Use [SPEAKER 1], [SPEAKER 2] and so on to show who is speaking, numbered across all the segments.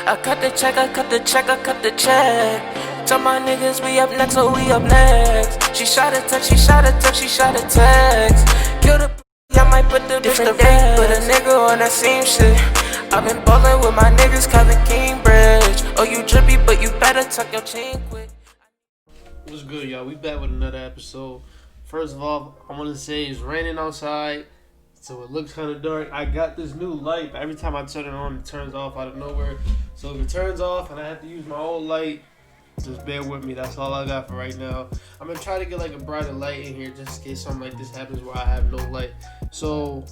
[SPEAKER 1] I cut the check, I cut the check, I cut the check. Tell my niggas we up next, so we up next. She shot a text, she shot a text, she shot a text. Kill the I might put the different day, put a nigga on that same shit. I've been ballin' with my niggas, Kevin Cambridge. Oh, you drippy, but you better tuck your chain quick.
[SPEAKER 2] What's good, y'all? We back with another episode. First of all, I want to say it's raining outside, so it looks kind of dark. I got this new light, but every time I turn it on, it turns off out of nowhere. So if it turns off and I have to use my old light, just bear with me. That's all I got for right now. I'm gonna try to get like a brighter light in here just in case something like this happens where I have no light. So,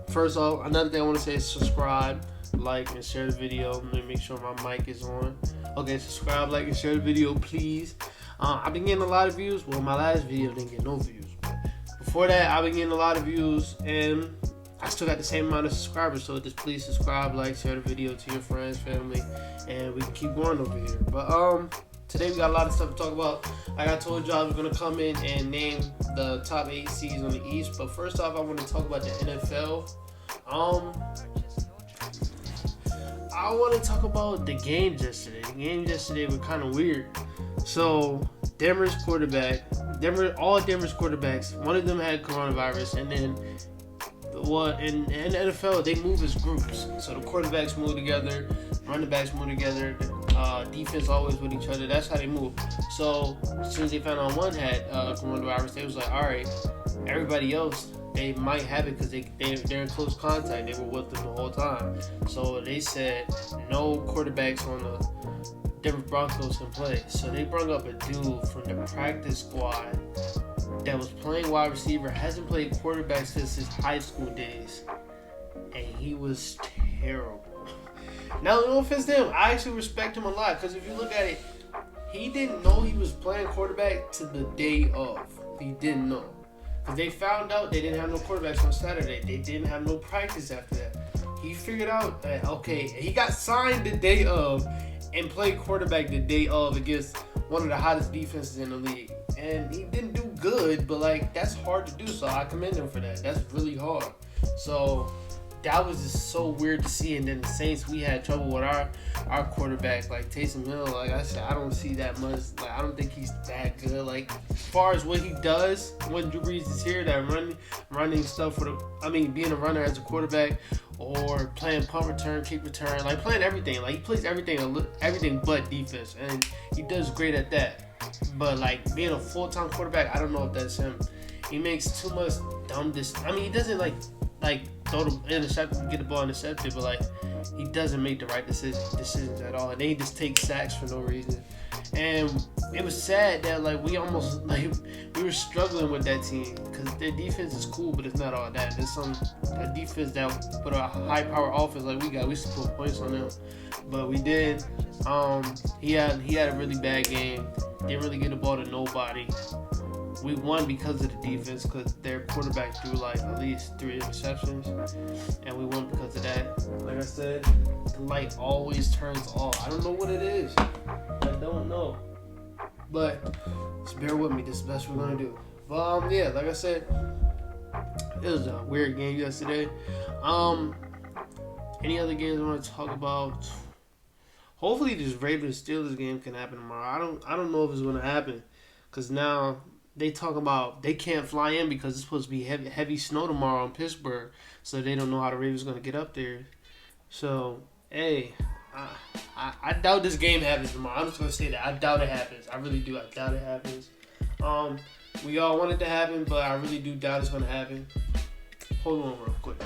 [SPEAKER 2] first off, another thing I want to say is subscribe, like, and share the video. Let me make sure my mic is on. Okay, subscribe, like, and share the video, please. I've been getting a lot of views. Well, my last video didn't get no views. But before that, I've been getting a lot of views, and I still got the same amount of subscribers. So just please subscribe, like, share the video to your friends, family, and we can keep going over here. But today we got a lot of stuff to talk about. Like I told you, I was gonna come in and name the top 8 seeds on the East. But first off, I want to talk about the NFL. I want to talk about the games yesterday. The games yesterday were kind of weird. So Denver's quarterback, all Denver's quarterbacks, one of them had coronavirus, and then in the NFL they move as groups. So the quarterbacks move together, running backs move together, defense always with each other. That's how they move. So as soon as they found out one had coronavirus, they was like, all right, everybody else, they might have it because they're in close contact. They were with them the whole time. So they said no quarterbacks on the Denver Broncos can play. So they brought up a dude from the practice squad that was playing wide receiver, hasn't played quarterback since his high school days, and he was terrible. Now, no offense to him, I actually respect him a lot, because if you look at it, he didn't know he was playing quarterback to the day of. He didn't know. Because they found out they didn't have no quarterbacks on Saturday. They didn't have no practice after that. He figured out that, okay, he got signed the day of and played quarterback the day of against one of the hottest defenses in the league. And he didn't do good, but like, that's hard to do, so I commend him for that. That's really hard. So that was just so weird to see. And then the Saints, we had trouble with our quarterback, like Tyson. Like I said, I don't see that much. Like, I don't think he's that good. Like, as far as what he does when Drew Brees is here, that running stuff being a runner as a quarterback, or playing punt return, kick return, like playing everything. Like, he plays everything but defense, and he does great at that. But like, being a full-time quarterback, I don't know if that's him. He makes too much dumb he doesn't like throw the interception, get the ball intercepted, but like, he doesn't make the right decisions at all. And then he just takes sacks for no reason. And it was sad that like we were struggling with that team, because their defense is cool, but it's not all that. There's a defense that put a high power offense like we got. We used to put points on them, but we did. He had a really bad game. Didn't really get the ball to nobody. We won because of the defense, because their quarterback threw like at least 3 interceptions, and we won because of that. Like I said, the light always turns off. I don't know what it is. I don't know. But just bear with me. This is the best we're gonna do. But yeah, like I said, it was a weird game yesterday. Any other games I want to talk about? Hopefully, this Ravens-Steelers game can happen tomorrow. I don't know if it's gonna happen, because now they talk about they can't fly in because it's supposed to be heavy snow tomorrow in Pittsburgh, so they don't know how the Ravens are gonna get up there. So, hey, I doubt this game happens tomorrow. I'm just gonna say that I doubt it happens. I really do. I doubt it happens. We all want it to happen, but I really do doubt it's gonna happen. Hold on real quick.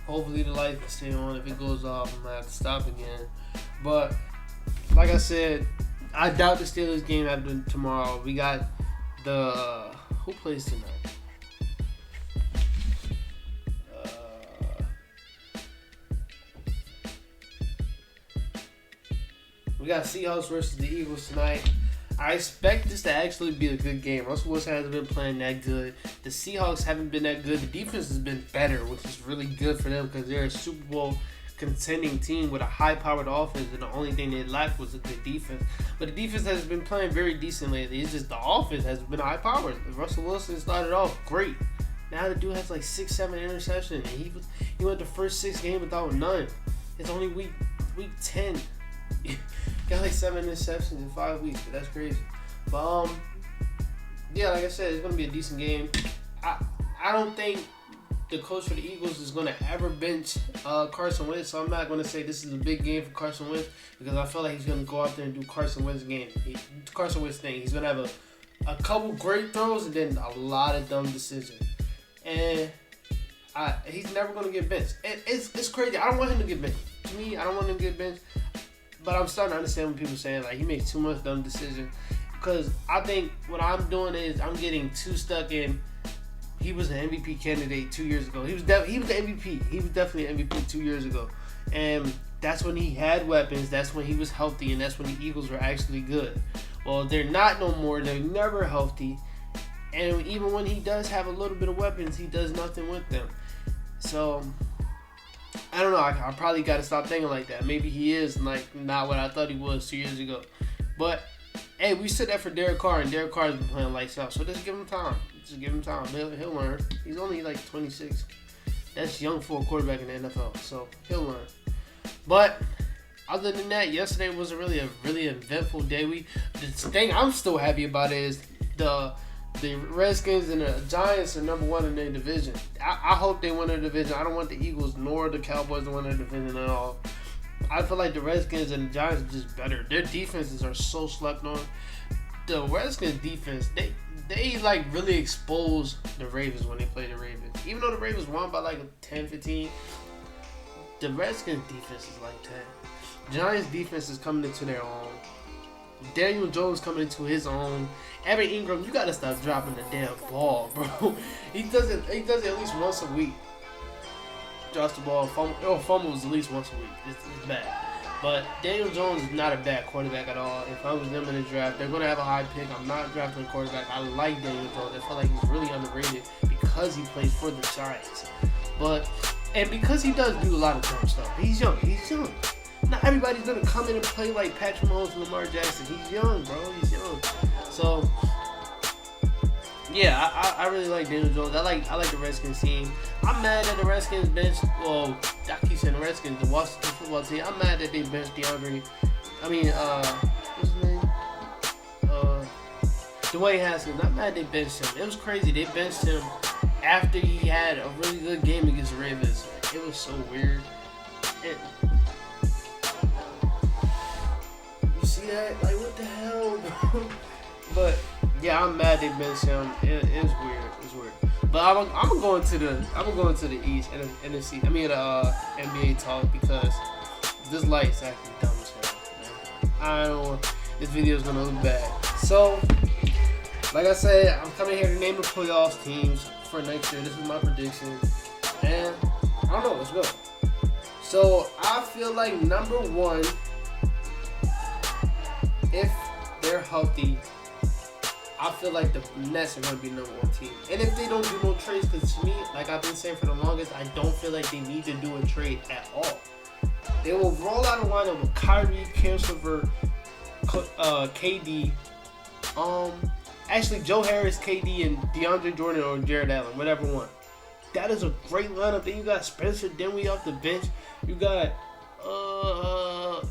[SPEAKER 2] Hopefully the light can stay on. If it goes off, I'm gonna have to stop again. But like I said, I doubt the Steelers game happens tomorrow. We got who plays tonight? We got Seahawks versus the Eagles tonight. I expect this to actually be a good game. Russell Wilson hasn't been playing that good. The Seahawks haven't been that good. The defense has been better, which is really good for them because they're a Super Bowl contending team with a high-powered offense, and the only thing they lacked was a good defense. But the defense has been playing very decent lately. It's just the offense has been high-powered. Russell Wilson started off great. Now the dude has like 6-7 interceptions, and he went the first 6 games without none. It's only week 10. Got like 7 interceptions in 5 weeks, but that's crazy. But yeah, like I said, it's gonna be a decent game. I don't think the coach for the Eagles is gonna ever bench Carson Wentz, so I'm not gonna say this is a big game for Carson Wentz because I feel like he's gonna go out there and do Carson Wentz thing. He's gonna have a couple great throws and then a lot of dumb decisions, and he's never gonna get benched. And it's crazy. I don't want him to get benched. To me, I don't want him to get benched. But I'm starting to understand when people saying like he makes too much dumb decisions, because I think what I'm doing is I'm getting too stuck in. He was an MVP candidate 2 years ago. He was the MVP. He was definitely an MVP 2 years ago, and that's when he had weapons. That's when he was healthy, and that's when the Eagles were actually good. Well, they're not no more. They're never healthy, and even when he does have a little bit of weapons, he does nothing with them. So I don't know. I probably got to stop thinking like that. Maybe he is like not what I thought he was 2 years ago. But hey, we said that for Derek Carr, and Derek Carr's been playing lights out. So just give him time. He'll learn. He's only like 26. That's young for a quarterback in the NFL. So he'll learn. But other than that, yesterday was a really eventful day. The thing I'm still happy about is the Redskins and the Giants are number 1 in their division. I hope they win their division. I don't want the Eagles nor the Cowboys to win their division at all. I feel like the Redskins and the Giants are just better. Their defenses are so slept on. The Redskins defense, they like really expose the Ravens when they play the Ravens. Even though the Ravens won by like 10-15, the Redskins defense is like that. Giants defense is coming into their own. Daniel Jones coming into his own. Evan Ingram, you gotta stop dropping the damn ball, bro. He does it at least once a week. Drops the ball, fumbles at least once a week. It's bad. But Daniel Jones is not a bad quarterback at all. If I was them in the draft, they're gonna have a high pick. I'm not drafting a quarterback. I like Daniel Jones. I feel like he's really underrated because he plays for the Giants. And because he does do a lot of dumb stuff. He's young. Not everybody's gonna come in and play like Patrick Mahomes and Lamar Jackson. He's young, bro. He's young. So yeah, I really like Daniel Jones. I like the Redskins team. I'm mad that the Redskins benched. Well, I keep saying the Redskins, the Washington football team. I'm mad that they benched what's his name? Dwayne Haskins. I'm mad they benched him. It was crazy. They benched him after he had a really good game against the Ravens. It was so weird. You see that? Like, what the hell, bro? But yeah, I'm mad they benched him. It's weird. It's weird. But I'm going to the East and NFC. The NBA talk because this light's actually dumb as hell. I don't want this video's gonna look bad. So, like I said, I'm coming here to name the playoffs teams for next year. This is my prediction, and I don't know. Let's go. So I feel like number 1, if they're healthy, I feel like the Nets are going to be number 1 team. And if they don't do no trades, because to me, like I've been saying for the longest, I don't feel like they need to do a trade at all. They will roll out a lineup with Kyrie, Kemba, KD, actually Joe Harris, KD, and DeAndre Jordan or Jared Allen, whatever one. That is a great lineup. Then you got Spencer Dinwiddie off the bench. You got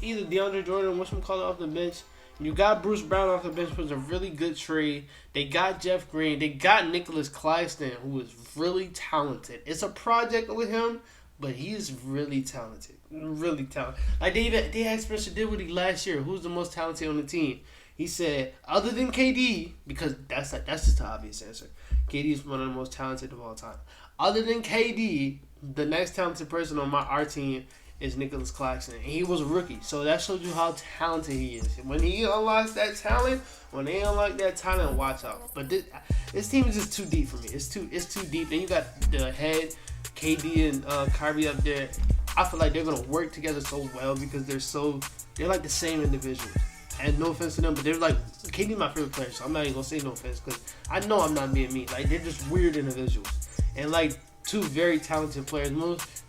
[SPEAKER 2] either DeAndre Jordan or whatchamacallit off the bench. You got Bruce Brown off the bench, which was a really good trade. They got Jeff Green. They got Nicholas Clarkson, who is really talented. It's a project with him, but he's really talented. Really talented. Like they asked Spencer Dinwiddie last year, who's the most talented on the team? He said, other than KD, because that's just the obvious answer. KD is one of the most talented of all time. Other than KD, the next talented person on our team is Nicholas Clarkson. And he was a rookie. So that shows you how talented he is. When he unlocks that talent, when they unlock that talent, watch out. But this team is just too deep for me. It's too deep. Then you got the head, KD and Kyrie up there. I feel like they're gonna work together so well because they're like the same individuals. And no offense to them, but they're like, KD's my favorite player, so I'm not even gonna say no offense because I know I'm not being mean. Like, they're just weird individuals, and like two very talented players,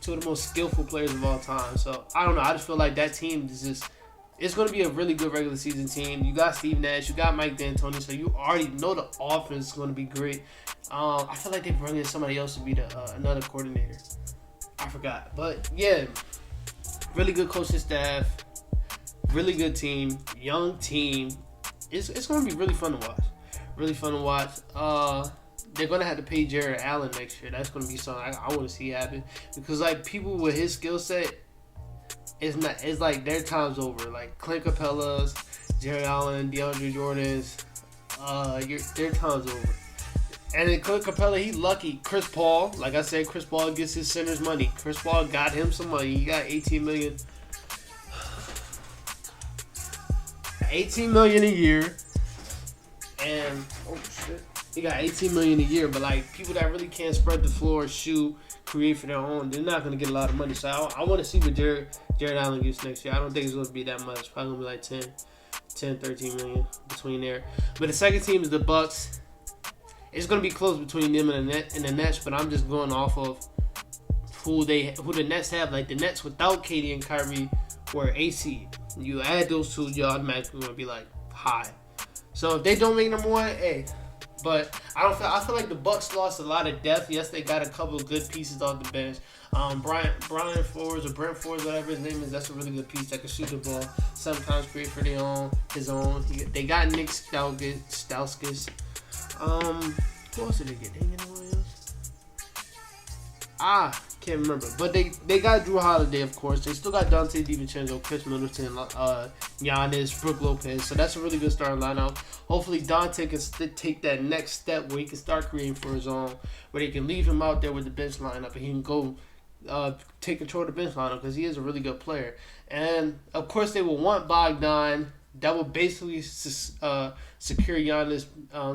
[SPEAKER 2] two of the most skillful players of all time. So I don't know. I just feel like that team is just. It's going to be a really good regular season team. You got Steve Nash. You got Mike D'Antoni. So you already know the offense is going to be great. I feel like they bring in somebody else to be another coordinator. I forgot. But, yeah, really good coaching staff. Really good team. Young team. It's going to be really fun to watch. Really fun to watch. They're going to have to pay Jared Allen next year. That's going to be something I want to see happen. Because, like, people with his skill set, it's like their time's over. Like Clint Capella's, Jared Allen, DeAndre Jordan's, their time's over. And then Clint Capella, he lucky. Chris Paul, like I said, Chris Paul gets his center's money. Chris Paul got him some money. He got $18 million. $18 million a year. And he got $18 million a year. But like people that really can't spread the floor, shoot, create for their own, they're not gonna get a lot of money. So I want to see what Jared Allen gets next year. I don't think it's going to be that much. It's probably going to be like 13 million between there. But the second team is the Bucks. It's going to be close between them and the Nets, but I'm just going off of who the Nets have. Like the Nets without KD and Kyrie were AC. You add those two, you're automatically going to be like high. So if they don't make number one, hey. But I feel like the Bucks lost a lot of depth. Yes, they got a couple of good pieces off the bench. Brian Flores or Brent Flores, whatever his name is, that's a really good piece that can shoot the ball. Sometimes create for his own. They got Nick Stauskas. Who else did they get? Did they get anyone else? Can't remember. But they got Drew Holiday, of course. They still got Dante DiVincenzo, Chris Middleton, Giannis, Brook Lopez. So that's a really good starting lineup. Hopefully Dante can take that next step where he can start creating for his own, where they can leave him out there with the bench lineup and he can go take control of the bench lineup because he is a really good player. And, of course, they will want Bogdan. That will basically secure Giannis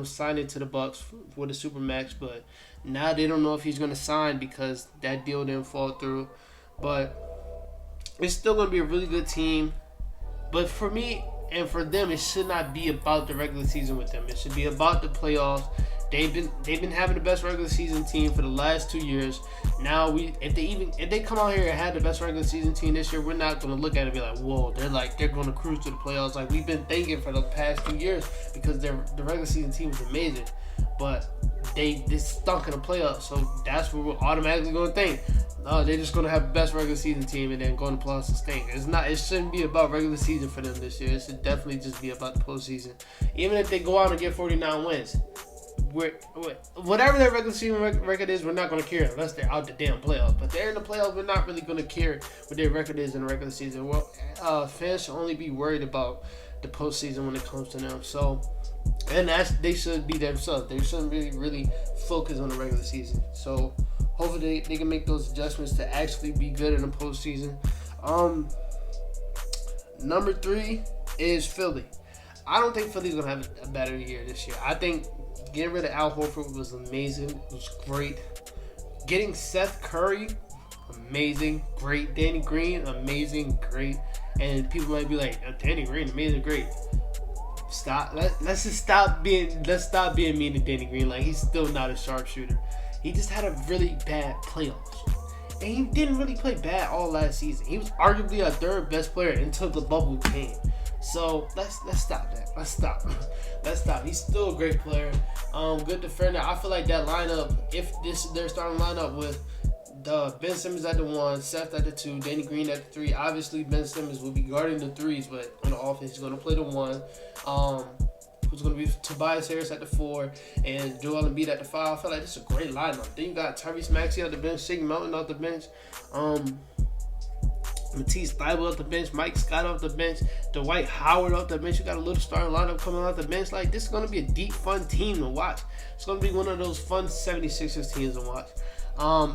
[SPEAKER 2] signing to the Bucks with a Supermax, but now they don't know if he's going to sign because that deal didn't fall through. But it's still going to be a really good team. But for me and for them, it should not be about the regular season with them. It should be about the playoffs. They've been having the best regular season team for the last 2 years. Now if they come out here and have the best regular season team this year, we're not gonna look at it and be like, whoa, they're gonna cruise to the playoffs like we've been thinking for the past 2 years because the regular season team was amazing, but they stunk in the playoffs. So that's what we're automatically gonna think. They're just gonna have the best regular season team and then go to the playoffs and stink. It shouldn't be about regular season for them this year. It should definitely just be about the postseason. Even if they go out and get 49 wins. Whatever their regular season record is, we're not going to care unless they're out the damn playoffs. But they're in the playoffs, we're not really going to care what their record is in the regular season. Well, fans should only be worried about the postseason when it comes to them. So, and they should be themselves. They shouldn't really focus on the regular season. So, hopefully they can make those adjustments to actually be good in the postseason. Number 3 is Philly. I don't think Philly's going to have a better year this year. I think getting rid of Al Horford was amazing. It was great. Getting Seth Curry, amazing, great. Danny Green, amazing, great. And people might be like, Danny Green, amazing, great. Stop. Let's stop being mean to Danny Green. Like, he's still not a sharpshooter. He just had a really bad playoffs. And he didn't really play bad all last season. He was arguably our third best player until the bubble came. So let's stop that. Let's stop. He's still a great player. Good defender. I feel like that lineup, if their starting lineup with Ben Simmons at the 1, Seth at the 2, Danny Green at the 3. Obviously Ben Simmons will be guarding the 3s, but on the offense he's gonna play the 1. Who's going to be Tobias Harris at the 4 and Joel Embiid at the 5. I feel like this is a great lineup. Then you got Tyrese Maxey off the bench, Shake Milton off the bench, Matisse Thybulle off the bench, Mike Scott off the bench, Dwight Howard off the bench. You got a little starting lineup coming off the bench. Like, this is going to be a deep, fun team to watch. It's going to be one of those fun 76ers teams to watch.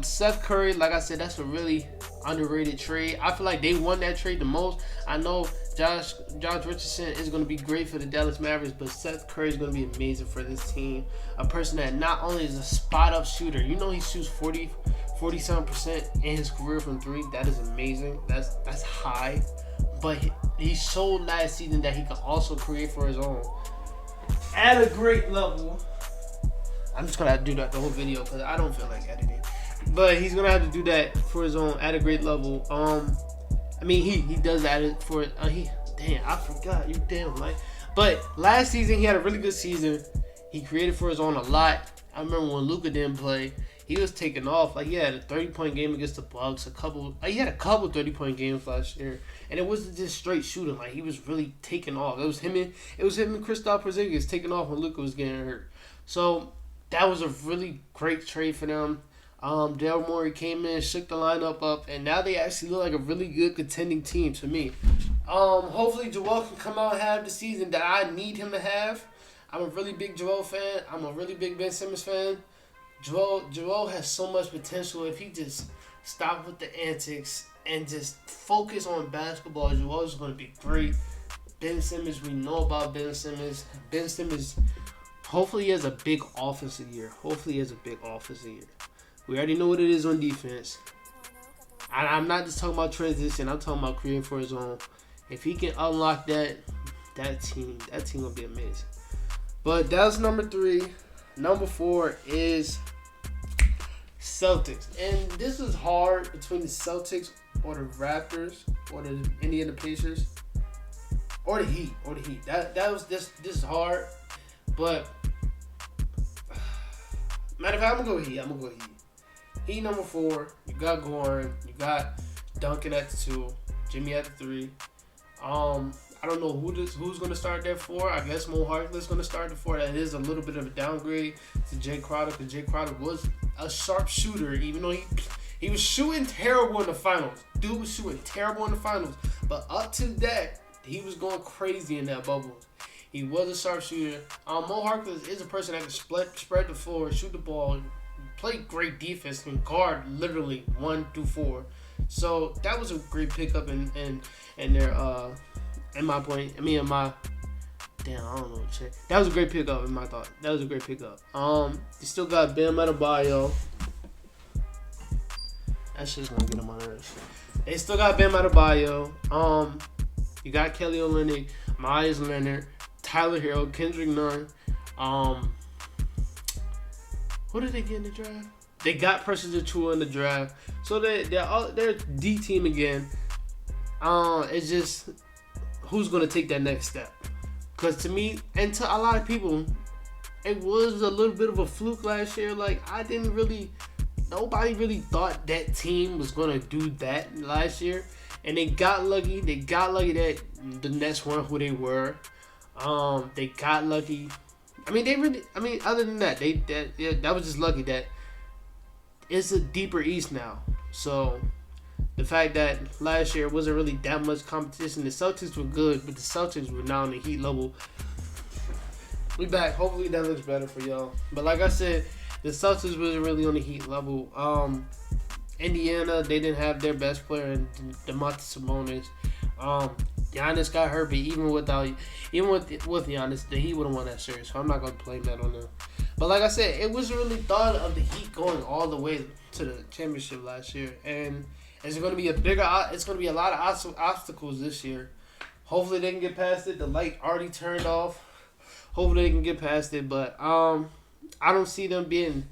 [SPEAKER 2] Seth Curry, like I said, that's a really underrated trade. I feel like they won that trade the most. I know Josh Richardson is going to be great for the Dallas Mavericks, but Seth Curry is going to be amazing for this team. A person that not only is a spot-up shooter, you know he shoots 40% 47% in his career from three. That is amazing. That's high. But he showed last season that he can also create for his own at a great level. I'm just gonna have to do that the whole video because I don't feel like editing. But he's gonna have to do that for his own at a great level. I mean he does that for damn, I forgot. You damn right. But last season he had a really good season. He created for his own a lot. I remember when Luka didn't play, he was taking off. Like he had a 30-point game against the Bucks. He had a couple 30-point games last year, and it wasn't just straight shooting. Like he was really taking off. It was him and Kristaps Porzingis taking off when Luka was getting hurt. So that was a really great trade for them. Daryl Morey came in, shook the lineup up, and now they actually look like a really good contending team to me. Hopefully Joel can come out and have the season that I need him to have. I'm a really big Joel fan. I'm a really big Ben Simmons fan. Joel has so much potential if he just stop with the antics and just focus on basketball. Joel is going to be great. Ben Simmons, we know about Ben Simmons. Ben Simmons, hopefully he has a big offensive year. We already know what it is on defense. I'm not just talking about transition. I'm talking about creating for his own. If he can unlock that team will be amazing. But that's number 3. Number 4 is Celtics. And this is hard between the Celtics or the Raptors or the Indiana Pacers or the Heat. This is hard. But matter of fact, I'm gonna go Heat. Heat number 4. You got Goran. You got Duncan at the 2. Jimmy at the 3. I don't know who's going to start there 4. I guess Mo Harkless going to start the 4. That is a little bit of a downgrade to Jay Crowder because Jay Crowder was a sharp shooter, even though he was shooting terrible in the finals. Dude was shooting terrible in the finals. But up to that, he was going crazy in that bubble. He was a sharp shooter. Mo Harkless is a person that can spread the floor, shoot the ball, play great defense, can guard literally 1 through 4. So that was a great pickup in their that was a great pickup in my thought. That was a great pickup. You still got Bam Adebayo. That shit's gonna get on my nerves. They still got Bam Adebayo. You got Kelly Olynyk, Myers Leonard, Tyler Hero, Kendrick Nunn. Who did they get in the draft? They got Precious Achiuwa in the draft. So they're a D team again. It's just who's going to take that next step. Because to me, and to a lot of people, it was a little bit of a fluke last year. Like, nobody really thought that team was going to do that last year. And they got lucky. They got lucky that the Nets weren't who they were. They got lucky. Other than that, that was just lucky that it's a deeper East now. So the fact that last year wasn't really that much competition. The Celtics were good, but the Celtics were now on the Heat level. We back. Hopefully that looks better for y'all. But like I said, the Celtics wasn't really on the Heat level. Indiana, they didn't have their best player in Domantas Sabonis. Giannis got hurt, but even with Giannis, the Heat would have won that series. So I'm not going to blame that on them. But like I said, it wasn't really thought of the Heat going all the way to the championship last year, and it's going to be a lot of obstacles this year. Hopefully they can get past it. The light already turned off. Hopefully they can get past it, but I don't see them being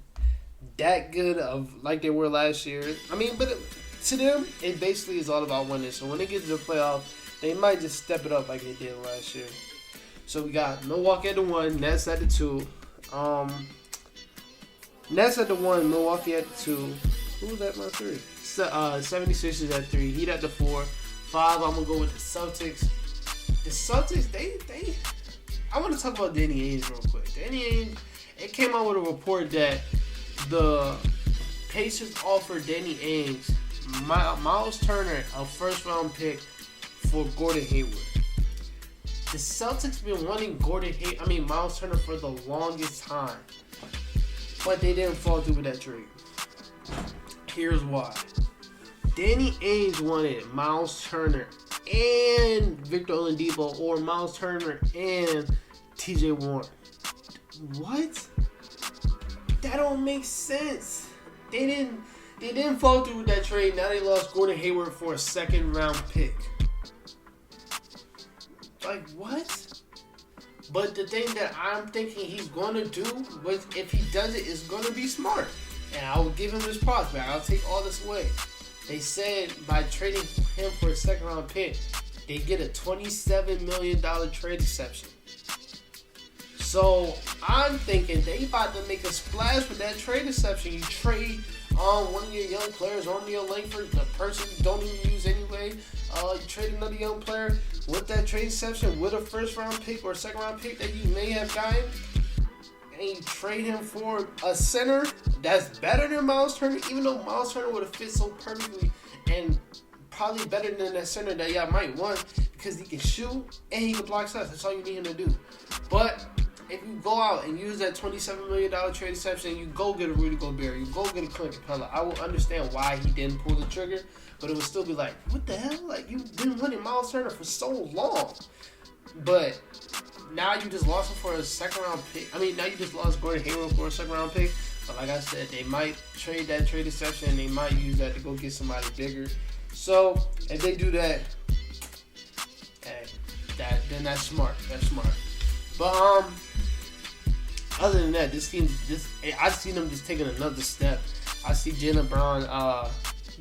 [SPEAKER 2] that good like they were last year. But to them, it basically is all about winning. So when they get to the playoffs, they might just step it up like they did last year. So we got Milwaukee at the 1, Nets at the 2. Nets at the 1, Milwaukee at the 2. Who was at my 3? 76ers at 3, Heat at the 4. 5, I'm going to go with the Celtics. The Celtics, they I want to talk about Danny Ainge real quick. Danny Ainge, it came out with a report that the Pacers offered Danny Ainge Miles Turner, a first-round pick for Gordon Hayward. The Celtics been wanting Miles Turner for the longest time, but they didn't follow through with that trade. Here's why. Danny Ainge wanted Miles Turner and Victor Oladipo, or Miles Turner and TJ Warren. What? That don't make sense. They didn't. They didn't follow through with that trade. Now they lost Gordon Hayward for a second-round pick. Like, what? But the thing that I'm thinking he's going to do, if he does it, is going to be smart. And I will give him his props back. I'll take all this away. They said by trading him for a second-round pick, they get a $27 million trade exception. So I'm thinking they about to make a splash with that trade exception. You trade one of your young players, Romeo Langford, the person you don't even use anyway. You trade another young player with that trade exception, with a first-round pick or second-round pick that you may have gotten, and you trade him for a center that's better than Miles Turner, even though Miles Turner would have fit so perfectly and probably better than that center that y'all might want because he can shoot and he can block shots. That's all you need him to do. But if you go out and use that $27 million trade exception, you go get a Rudy Gobert, you go get a Clint Capella, I will understand why he didn't pull the trigger, but it would still be like, what the hell? Like, you've been winning Miles Turner for so long. But now you just lost him for a second-round pick. I mean, now you just lost Gordon Hayward for a second-round pick. But like I said, they might trade that trade exception and they might use that to go get somebody bigger. So, if they do that, then that's smart. That's smart. But, other than that, this team, I see them just taking another step. I see Jaylen Brown,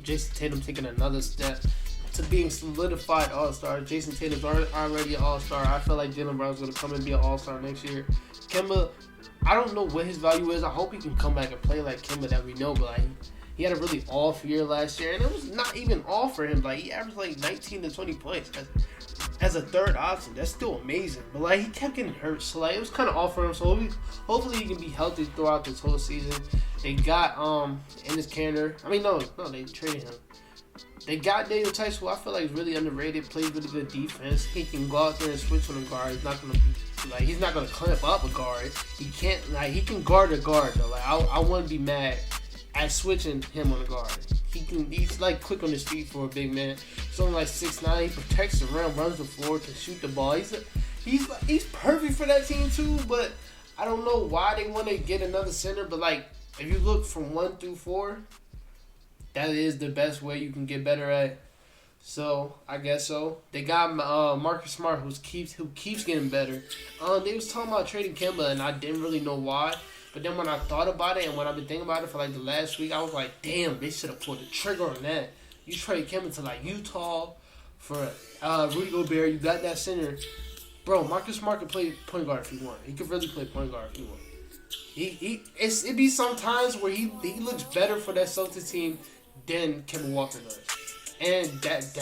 [SPEAKER 2] Jason Tatum taking another step to being solidified All-Star. Jason Tatum's already an All-Star. I feel like Jaylen Brown's going to come and be an All-Star next year. Kemba, I don't know what his value is. I hope he can come back and play like Kemba that we know, but like, he had a really off year last year, and it was not even off for him. Like, he averaged like 19 to 20 points as a third option. That's still amazing. But like, he kept getting hurt, so like, it was kind of off for him. So hopefully he can be healthy throughout this whole season. They got Enes Kanter. I mean, no, they traded him. They got Daniel Tyson, who I feel like is really underrated. Plays really good defense. He can go out there and switch on a guard. He's not gonna clamp up a guard. He can't, like, he can guard a guard though. Like, I wouldn't be mad at switching him on a guard. He's like quick on his feet for a big man. He's only like 6'9". He protects the rim, runs the floor, can shoot the ball. He's perfect for that team too. But I don't know why they want to get another center. But like, if you look from 1 through 4, that is the best way you can get better at. So I guess so. They got Marcus Smart, who keeps getting better. They was talking about trading Kemba, and I didn't really know why. But then when I thought about it, and when I've been thinking about it for like the last week, I was like, damn, they should have pulled the trigger on that. You trade Kemba to like Utah for Rudy Gobert. You got that center, bro. Marcus Smart can play point guard if he want. He could really play point guard if he want. It be some times where he looks better for that Celtics team than Kemba Walker does. And that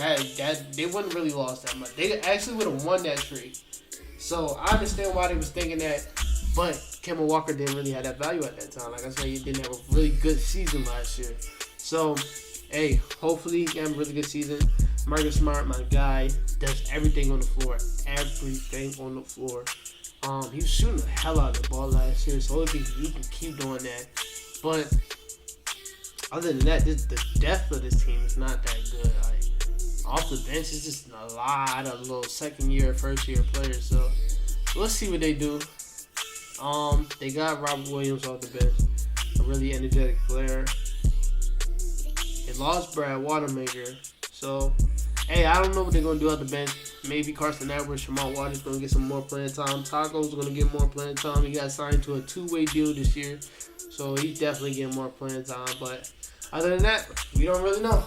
[SPEAKER 2] they wouldn't really lost that much. They actually would have won that trade. So I understand why they was thinking that, but Kemba Walker didn't really have that value at that time. Like I said, he didn't have a really good season last year. So, hey, hopefully he can have a really good season. Marcus Smart, my guy, does everything on the floor. Everything on the floor. He was shooting the hell out of the ball last year, so hopefully he can keep doing that. But other than that, the depth of this team is not that good. Like, off the bench, it's just a lot of little second-year, first-year players. So let's see what they do. They got Robert Williams off the bench, a really energetic player. They lost Brad Wanamaker. So, hey, I don't know what they're going to do out the bench. Maybe Carson Edwards, Jamal Waters going to get some more playing time. Taco's going to get more playing time. He got signed to a 2-way deal this year. So he's definitely getting more playing time. But other than that, we don't really know.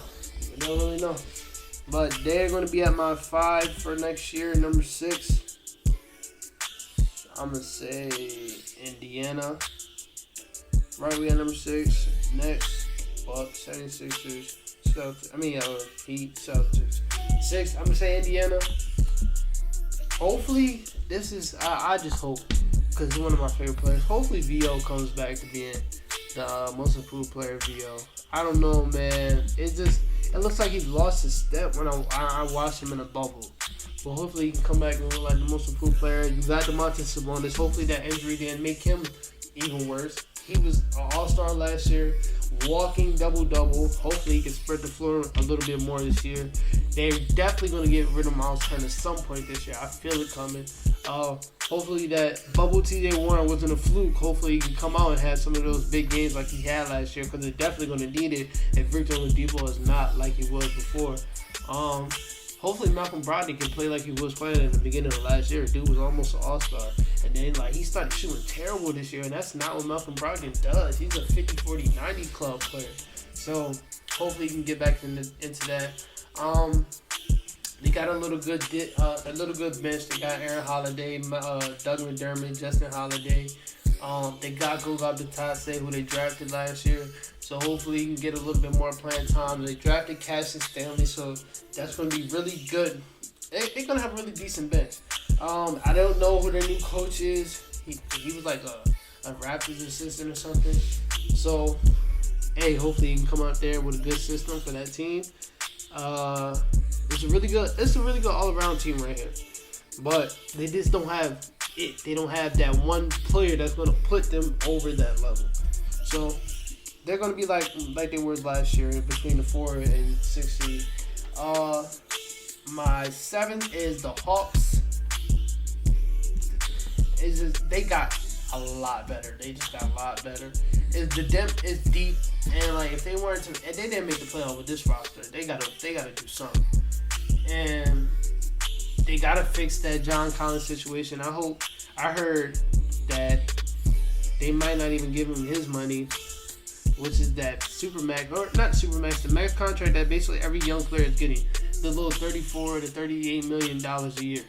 [SPEAKER 2] But they're going to be at my 5 for next year. Number 6, I'm going to say Indiana. Right, we at number 6. Next, Bucks, 76ers, Celtics. Heat, Celtics. 6, I'm going to say Indiana. Hopefully, this is, I just hope, because he's one of my favorite players. Hopefully, VO comes back to being the most improved player, VO. I don't know, man. It looks like he's lost his step when I watched him in a bubble. But hopefully, he can come back and look like the most improved player. You got Domantas Sabonis. Hopefully, that injury didn't make him even worse. He was an all-star last year, walking double-double. Hopefully he can spread the floor a little bit more this year. They're definitely going to get rid of Miles Turner at some point this year. I feel it coming. Hopefully that bubble TJ Warren wasn't a fluke. Hopefully he can come out and have some of those big games like he had last year, because they're definitely going to need it if Victor Oladipo is not like he was before. Hopefully Malcolm Brogdon can play like he was playing at the beginning of last year. Dude was almost an all-star. And then he started shooting terrible this year, and that's not what Malcolm Brogdon does. He's a 50, 40, 90 club player. So hopefully he can get back into that. They got a little good bench. They got Aaron Holiday, Doug McDermott, Justin Holiday. They got Goga Bitadze, who they drafted last year. So hopefully he can get a little bit more playing time. They drafted Cassius Stanley, so that's going to be really good. They're going to have a really decent bench. I don't know who their new coach is. He was like a Raptors assistant or something. So, hey, hopefully he can come out there with a good system for that team. It's a really good all-around team right here. But they just don't have it. They don't have that one player that's going to put them over that level. So they're going to be like they were last year, between the 4 and 6 seed. My 7th is the Hawks. They got a lot better. They just got a lot better. The depth is deep, and if they weren't if they didn't make the playoff with this roster, they gotta do something. And they gotta fix that John Collins situation. I heard that they might not even give him his money, which is that Supermax, or not Supermax, the max contract that basically every young player is getting, the little $34 to $38 million a year.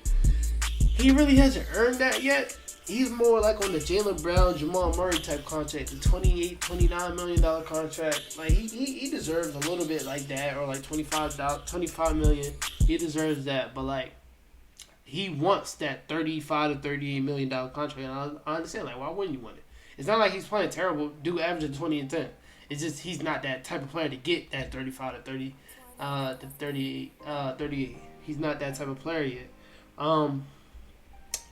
[SPEAKER 2] He really hasn't earned that yet. He's more like on the Jaylen Brown, Jamal Murray type contract, the $28, $29 million contract. He deserves a little bit like that, or $25 million. He deserves that, but he wants that $35 to $38 million contract. And I understand, why wouldn't you want it? It's not like he's playing terrible. Dude averaging 20 and 10. It's just he's not that type of player to get that 35 to 38. He's not that type of player yet.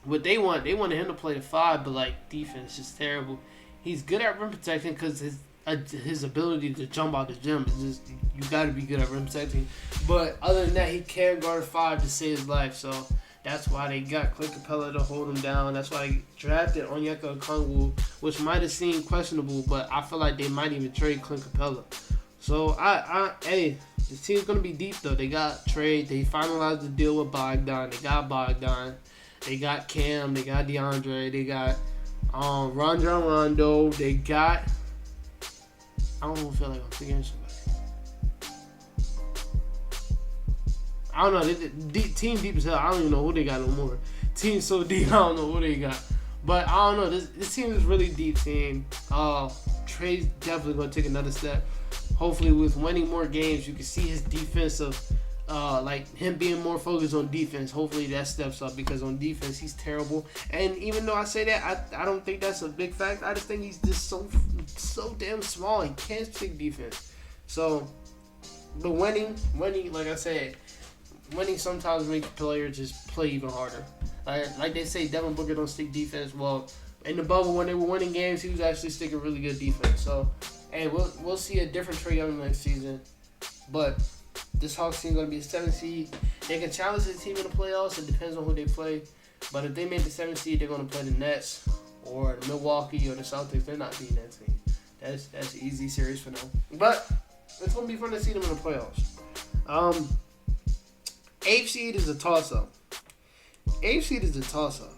[SPEAKER 2] What they wanted him to play the 5, but defense is terrible. He's good at rim protection because his ability to jump out the gym is just, you got to be good at rim protecting. But other than that, he can't guard 5 to save his life. So that's why they got Clint Capella to hold him down. That's why they drafted Onyeka Okongwu, which might have seemed questionable, but I feel like they might even trade Clint Capella. So hey, this team's gonna be deep though. They got trade. They finalized the deal with Bogdan. They got Bogdan. They got Cam. They got DeAndre. They got Rajon Rondo. They got. I don't feel like I'm forgetting somebody. I don't know. Team deep as hell. I don't even know who they got no more. Team so deep, I don't know who they got. But I don't know. This team is really deep team. Trey's definitely gonna take another step. Hopefully, with winning more games, you can see his defensive. Him being more focused on defense, hopefully that steps up, because on defense he's terrible. And even though I say that, I don't think that's a big fact. I just think he's just so damn small. He can't stick defense. So, but winning, like I said, winning sometimes makes players just play even harder. Like they say, Devin Booker don't stick defense. Well, in the bubble when they were winning games, he was actually sticking really good defense. So, hey, we'll see a different Trae Young next season, but. This Hawks team is going to be a 7 seed. They can challenge the team in the playoffs. It depends on who they play. But if they make the 7 seed, they're going to play the Nets or the Milwaukee or the Celtics. They're not beating that team. That's an easy series for them. But it's going to be fun to see them in the playoffs. 8th seed is a toss-up. 8th seed is a toss-up.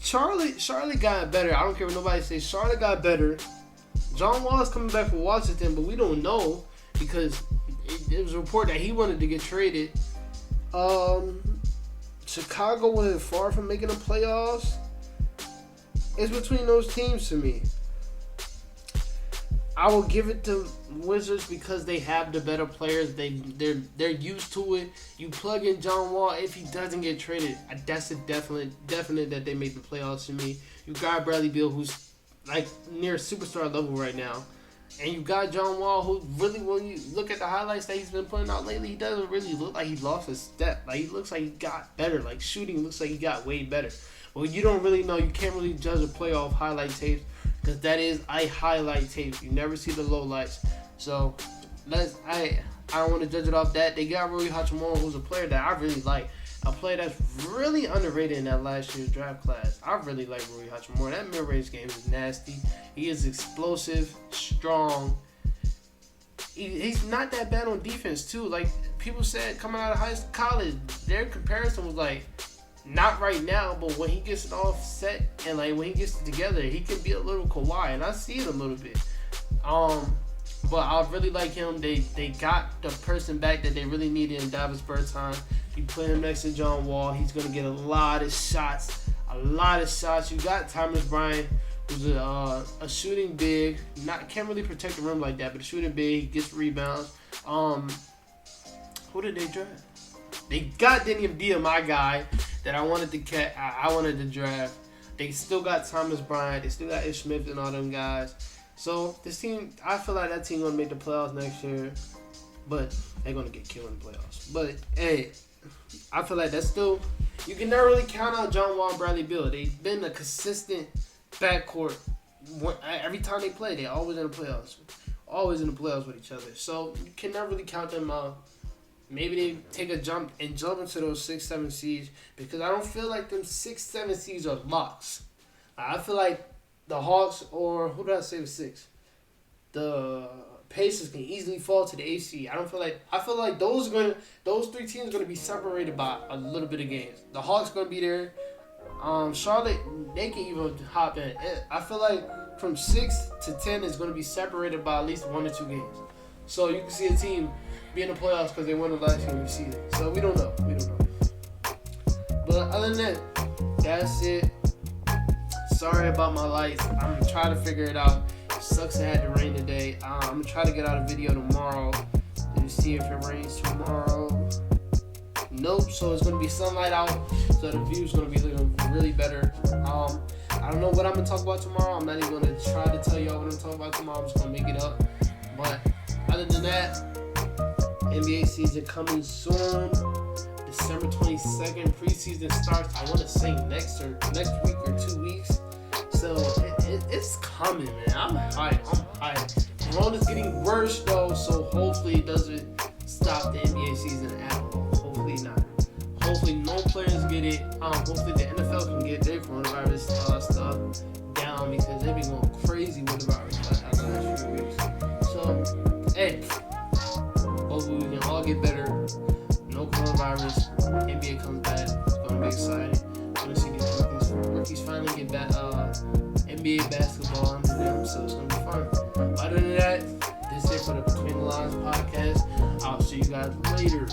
[SPEAKER 2] Charlotte got better. I don't care what nobody says. Charlotte got better. John Wall is coming back for Washington, but we don't know. Because it was a report that he wanted to get traded. Chicago wasn't far from making the playoffs. It's between those teams to me. I will give it to Wizards because they have the better players. They're used to it. You plug in John Wall, if he doesn't get traded, that's a definite that they made the playoffs to me. You got Bradley Beal, who's near superstar level right now. And you got John Wall, who really, when you look at the highlights that he's been putting out lately, he doesn't really look like he lost his step. Like, he looks like he got better. Like, shooting looks like he got way better. Well, you don't really know. You can't really judge a playoff highlight tape because that is a highlight tape. You never see the lowlights. So, I don't want to judge it off that. They got Rui Hachimura, who's a player that I really like. A player that's really underrated in that last year's draft class. I really like Rui Hachimura. That mid-range game is nasty. He is explosive, strong. He's not that bad on defense, too. Like, people said coming out of college, their comparison was like, not right now, but when he gets it all set and like when he gets it together, he can be a little Kawhi, and I see it a little bit. But I really like him. They got the person back that they really needed in Davis Bertans. You put him next to John Wall, he's gonna get a lot of shots. You got Thomas Bryant, who's a shooting big. Can't really protect the rim like that, but a shooting big. He gets rebounds. Who did they draft? They got Denny Avdija, my guy, that I wanted to draft. They still got Thomas Bryant. They still got Ish Smith and all them guys. So this team, I feel like that team gonna make the playoffs next year, but they're gonna get killed in the playoffs. But hey, I feel like that's still, you can never really count out John Wall and Bradley Beal. They've been a consistent backcourt. Every time they play, they're always in the playoffs. Always in the playoffs with each other. So you can never really count them out. Maybe they take a jump into those 6-7 seeds, because I don't feel like them 6-7 seeds are locks. I feel like the Hawks, or who did I say was 6? The Pacers can easily fall to the 8th seed. I feel like those three teams are gonna be separated by a little bit of games. The Hawks gonna be there. Charlotte, they can even hop in. I feel like from 6 to 10 is gonna be separated by at least 1 or 2 games. So you can see a team be in the playoffs because they won the last game of season. So we don't know. But other than that, that's it. Sorry about my lights. I'm trying to figure it out. It sucks it had to rain today. I'm going to try to get out a video tomorrow to see if it rains tomorrow. Nope. So it's going to be sunlight out. So the view's going to be looking really better. I don't know what I'm going to talk about tomorrow. I'm not even going to try to tell y'all what I'm talking about tomorrow. I'm just going to make it up. But other than that, NBA season coming soon. December 22nd, preseason starts. I want to say next week or 2 weeks. So it's coming, man. I'm hyped. Corona's getting worse though, so hopefully it doesn't stop the NBA season at all. Hopefully not. Hopefully no players get it. Hopefully the NFL can get their coronavirus stuff down, because they've been going crazy with the virus the last few weeks. So hey, hopefully we can all get better. No coronavirus. NBA comes back. It's gonna be exciting. I want to see these rookies finally get back. NBA basketball under them, so it's gonna be fun. Other than that, this is it for the Between the Lines podcast. I'll see you guys later.